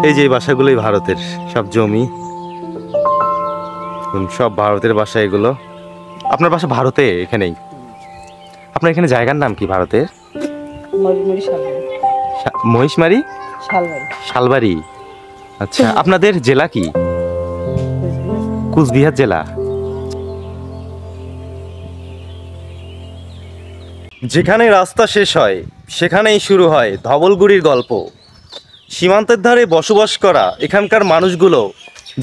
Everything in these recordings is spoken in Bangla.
এই যে বাসাগুলোই ভারতের, সব জমি, সব ভারতের বাসা এগুলো। আপনার বাসা ভারতে এখানেই? আপনার এখানে জায়গার নাম কি ভারতের? মহিষমারি, শালবাড়ি। আচ্ছা, আপনাদের জেলা কি? কুচবিহার জেলা। যেখানে রাস্তা শেষ হয় সেখানেই শুরু হয় ধবলগুড়ির গল্প। সীমান্তের ধারে বসবাস করা এখানকার মানুষগুলো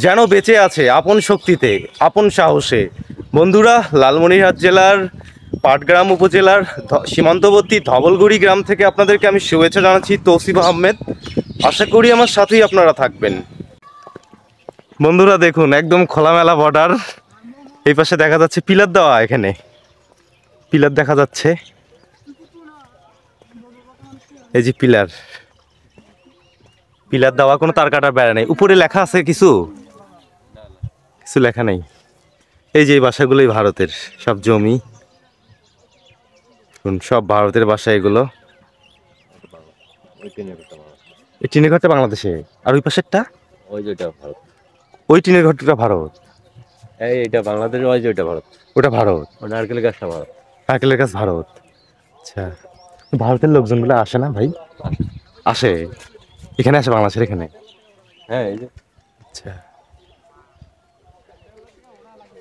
যেন বেঁচে আছে আপন শক্তিতে, আপন সাহসে। বন্ধুরা, লালমনিরহাট জেলার পাটগ্রাম উপজেলার সীমান্তবর্তী ধবলগুড়ি গ্রাম থেকে আপনাদেরকে আমি শুভেচ্ছা জানাচ্ছি, তৌসিফ আহমেদ। আশা করি আমার সাথেই আপনারা থাকবেন। বন্ধুরা দেখুন, একদম খোলামেলা বর্ডার। এই পাশে দেখা যাচ্ছে পিলার দেওয়া, এখানে পিলার দেখা যাচ্ছে। এই যে পিলার দেওয়া, কোনো তার কাটার বেড়া নেই। উপরে লেখা আছে কিছু লেখা নেই। এই যে বাসাগুলোই ভারতের, সব জমি, সব ভারতের বাসা এগুলো। এই টিনের ঘরটা বাংলাদেশে, আর ওই পাশেরটা ওই টিনের ঘরটা ভারত। এইটা বাংলাদেশ, ওইটা ভারত। ওটা ভারত, ও নারকেলের গাছটা ভারত। নারকেলের গাছ ভারত। আচ্ছা, ভারতের লোকজনগুলো আসে না ভাই? আসে, এখানে আসে বাংলাদেশের এখানে? হ্যাঁ, এই যে। আচ্ছা,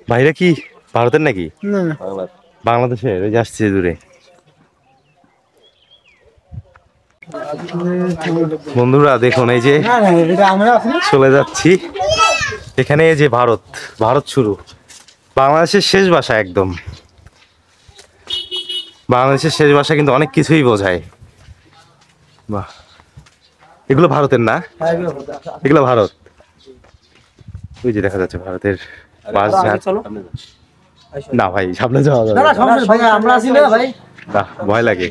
ভাইরা কি ভারতের নাকি? বাংলাদেশের। ওই যে আসছে দূরে। বন্ধুরা দেখুন, এই যে চলে যাচ্ছি, এখানে এই যে ভারত শুরু। বাংলাদেশের শেষ ভাষা, একদম বাংলাদেশের শেষ ভাষা, কিন্তু অনেক কিছুই বোঝায়। বাহ, এগুলো ভারতের না? এগুলো ভারত। ওই যে দেখা যাচ্ছে ভারতের বাস। না ভাই, সামনে যাওয়া যাবে না, ভয় লাগে।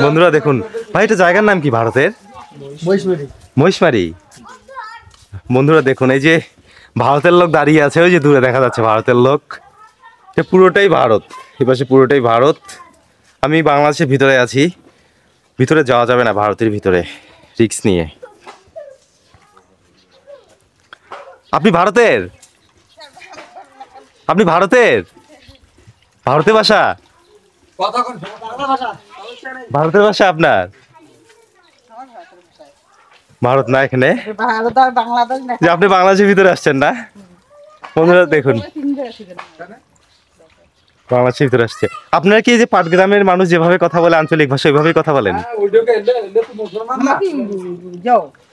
বন্ধুরা দেখুন ভাই, এটা জায়গার নাম কি ভারতের? মহিষমারি। বন্ধুরা দেখুন, এই যে ভারতের লোক দাঁড়িয়ে আছে, ওই যে দূরে দেখা যাচ্ছে ভারতের লোক। পুরোটাই ভারত, এপাশে পুরোটাই ভারত। আমি বাংলাদেশের ভিতরে আছি, ভিতরে যাওয়া যাবে না ভারতের ভিতরে, রিস্ক নিয়ে। আপনি ভারতের? আপনি ভারতের ভাষা? ভারতের ভাষা আপনার? ভারত না এখানে, যে আপনি বাংলাদেশের ভিতরে আসছেন না? বন্ধুরা দেখুন, বাংলাদেশের ভিতরে আসছে। আপনারা কি এই যে পাটগ্রামের মানুষ যেভাবে কথা বলে আঞ্চলিক ভাষা, ওইভাবেই কথা বলেন?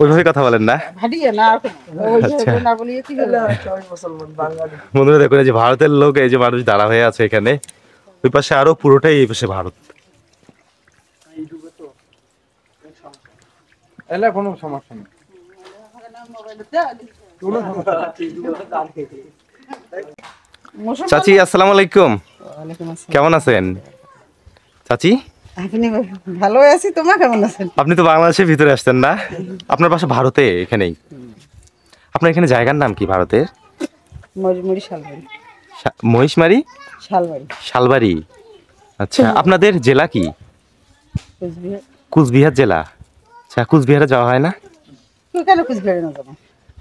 ওইভাবে কথা বলেন না? আচ্ছা, বন্ধুরা দেখুন, এই যে ভারতের লোক, এই যে মানুষ দাঁড়া হয়ে আছে এখানে, ওই পাশে আরো পুরোটাই এই পাশে ভারত। কোনো সমস্যা নেই। চাচি, আসসালামু আলাইকুম। কেমন আছেন চাচি? ভালো আছি, তোমার কেমন আছেন? আপনি তো বাংলাদেশের ভিতরে আসতেন না? আপনার বাসা ভারতে এখানেই? আপনার এখানে জায়গার নাম কি ভারতের? মহিষমারি, শালবাড়ি। আচ্ছা, আপনাদের জেলা কি? কুচবিহার জেলা। আচ্ছা, কুচবিহারে যাওয়া হয় না?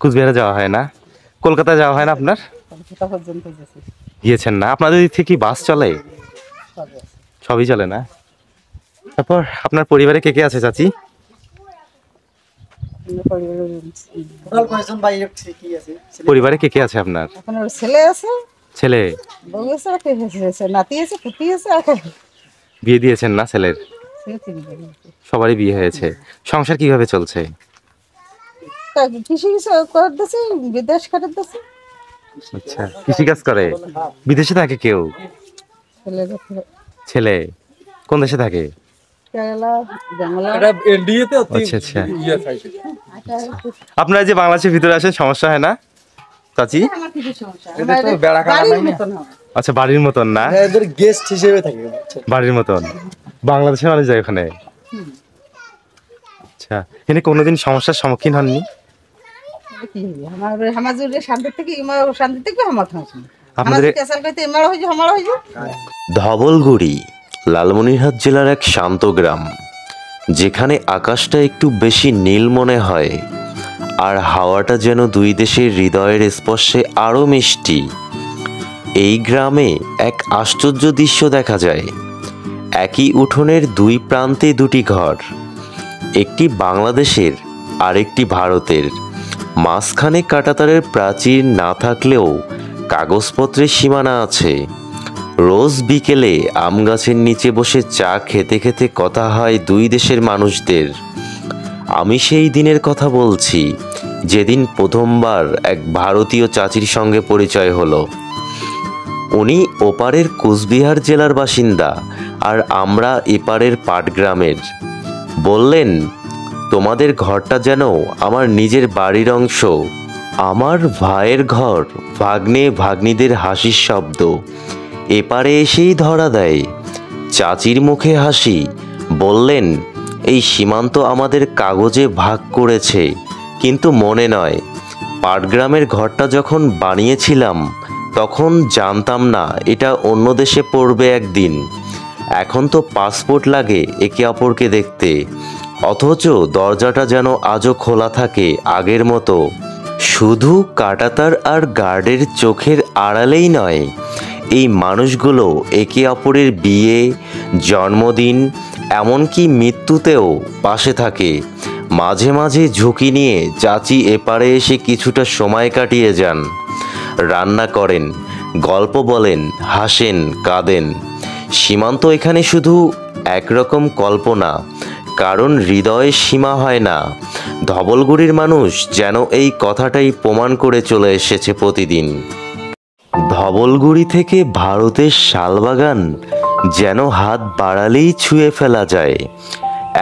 কুচবিহারে যাওয়া হয় না? কলকাতায় যাওয়া হয় না আপনার? গিয়েছেন না? আপনাদের দিক থেকে কি বাস চলে? সবই চলে না? তারপর আপনার পরিবারে কে কে আছে চাচি? পরিবারে কে কে আছে আপনার? ছেলে আছে, ছেলে, বউ আছে, নাতি আছে, পুতি আছে। বিয়ে দিয়েছেন না ছেলের? সবারই বিয়ে হয়েছে। সংসার কিভাবে চলছে? কৃষি করতেছে, বিদেশ করতেছে। আচ্ছা, কৃষিকাজ করে। বিদেশে থাকে কেউ? ছেলে কোন দেশে থাকে? আচ্ছা আচ্ছা, আপনারা যে বাংলাদেশের ভিতরে আসেন, সমস্যা হয় না চাচি? আচ্ছা, বাড়ির মতন না? গেস্ট হিসেবে থাকে, বাড়ির মতন। বাংলাদেশের মানুষ যায় ওখানে? আচ্ছা, এখানে কোনোদিন সমস্যার সম্মুখীন হননি? ধবলগুড়ি লালমনিরহাট জেলার এক শান্ত গ্রাম, যেখানে আকাশটা একটু বেশি নীল মনে হয় আর হাওয়াটা যেন দুই দেশের হৃদয়ের স্পর্শে আরও মিষ্টি। এই গ্রামে এক আশ্চর্য দৃশ্য দেখা যায়। একই উঠোনের দুই প্রান্তে দুটি ঘর, একটি বাংলাদেশের আরেকটি ভারতের। মাঝখানে কাঁটাতারের প্রাচীর না থাকলেও কাগজপত্রের সীমানা আছে। রোজ বিকেলে আম গাছের নিচে বসে চা খেতে খেতে কথা হয় দুই দেশের মানুষদের। আমি সেই দিনের কথা বলছি যেদিন প্রথমবার এক ভারতীয় চাচির সঙ্গে পরিচয় হলো। উনি ওপারের কোচবিহার জেলার বাসিন্দা আর আমরা এপারের পাটগ্রামের। বললেন, তোমাদের ঘরটা যেন আমার নিজের বাড়ির অংশ। আমার ভাইয়ের ঘর, ভাগ্নে ভাগ্নিদের হাসির শব্দ এপারে এসেই ধরা দেয়। চাচির মুখে হাসি। বললেন, এই সীমান্ত আমাদের কাগজে ভাগ করেছে, কিন্তু মনে নয়। পাটগ্রামের ঘরটা যখন বানিয়েছিলাম তখন জানতাম না এটা অন্য দেশে পড়বে একদিন। এখন তো পাসপোর্ট লাগে একে অপরকে দেখতে, অথচ দরজাটা যেন আজও খোলা থাকে আগের মতো। শুধু কাঁটাতার আর গার্ডের চোখের আড়ালেই নয়, এই মানুষগুলো একে অপরের বিয়ে, জন্মদিন, এমনকি মৃত্যুতেও পাশে থাকে। মাঝে মাঝে ঝুঁকি নিয়ে চাচি এপারে এসে কিছুটা সময় কাটিয়ে যান। রান্না করেন, গল্প বলেন, হাসেন, কাঁদেন। সীমান্ত এখানে শুধু একরকম কল্পনা, কারণ হৃদয়ের সীমা হয় না। ধবলগুড়ির মানুষ যেন এই কথাটাই প্রমাণ করে চলে এসেছে প্রতিদিন। ধবলগুড়ি থেকে ভারতের শালবাগান যেন হাত বাড়ালেই ছুঁয়ে ফেলা যায়।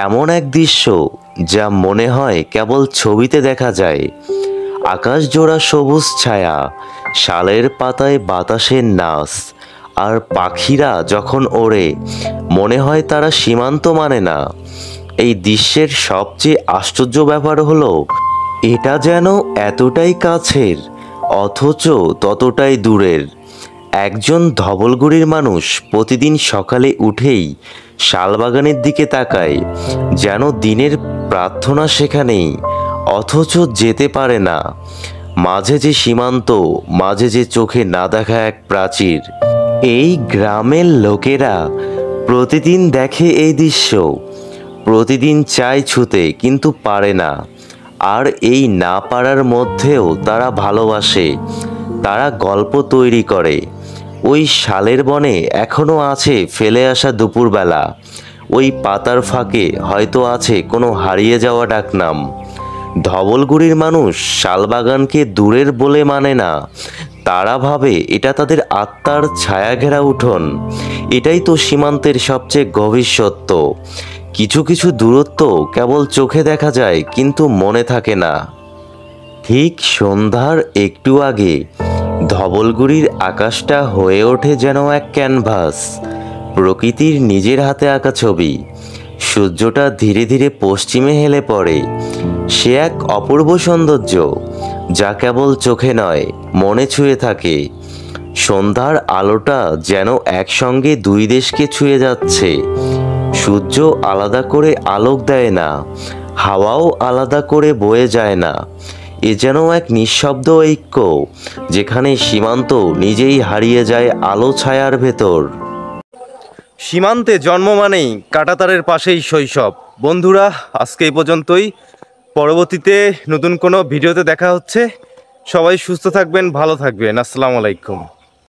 এমন এক দৃশ্য যা মনে হয় কেবল ছবিতে দেখা যায়। আকাশ জোড়া সবুজ ছায়া, শালের পাতায় বাতাসের নাচ, আর পাখিরা যখন ওড়ে মনে হয় তারা সীমান্ত মানে না। এই দৃশ্যের সবচেয়ে আশ্চর্য ব্যাপার হলো এটা যেন এতটাই কাছের অথচ ততটাই দূরের। একজন ধবলগুড়ির মানুষ প্রতিদিন সকালে উঠেই শালবাগানের দিকে তাকায়, যেন দিনের প্রার্থনা সেখানেই, অথচ যেতে পারে না। মাঝে যে সীমান্ত, মাঝে যে চোখে না দেখা এক প্রাচীর। এই গ্রামের লোকেরা প্রতিদিন দেখে এই দৃশ্য, প্রতিদিন চায় ছুতে কিন্তু পারে না। আর এই না পারার মধ্যেও তারা ভালোবাসে। তারা গল্প তৈরি করে। ওই শালের বনে এখনো আছে ফেলে আসা দুপুরবেলা, ওই পাতার ফাঁকে হয়তো আছে কোনো হারিয়ে যাওয়া ডাকনাম। ধবলগুড়ির মানুষ শালবাগানকে দূরের বলে মানে না। তারা ভাবে এটা তাদের আত্মার ছায়া ঘেরা উঠোন। এটাই তো সীমান্তের সবচেয়ে গভীর সত্য। কিছু কিছু দূরত্ব কেবল চোখে দেখা যায় কিন্তু মনে থাকে না। ঠিক সন্ধ্যার একটু আগে ধবলগুড়ির আকাশটা হয়ে ওঠে যেন এক ক্যানভাস, প্রকৃতির নিজের হাতে আঁকা ছবি। সূর্যটা ধীরে ধীরে পশ্চিমে হেলে পড়ে। সে এক অপূর্ব সৌন্দর্য যা কেবল চোখে নয় মনে ছুঁয়ে থাকে। সন্ধ্যার আলোটা যেন একসঙ্গে দুই দেশকে ছুঁয়ে যাচ্ছে। সূর্য আলাদা করে আলোক দেয় না, হাওয়াও আলাদা করে বয়ে যায় না। এ যেন এক নিঃশব্দ ঐক্য, যেখানে সীমান্ত নিজেই হারিয়ে যায় আলো ছায়ার ভেতর। সীমান্তে জন্ম মানেই কাঁটাতারের পাশেই শৈশব। বন্ধুরা, আজকে এই পর্যন্তই। পরবর্তীতে নতুন কোনো ভিডিওতে দেখা হচ্ছে। সবাই সুস্থ থাকবেন, ভালো থাকবেন। আসসালামু আলাইকুম।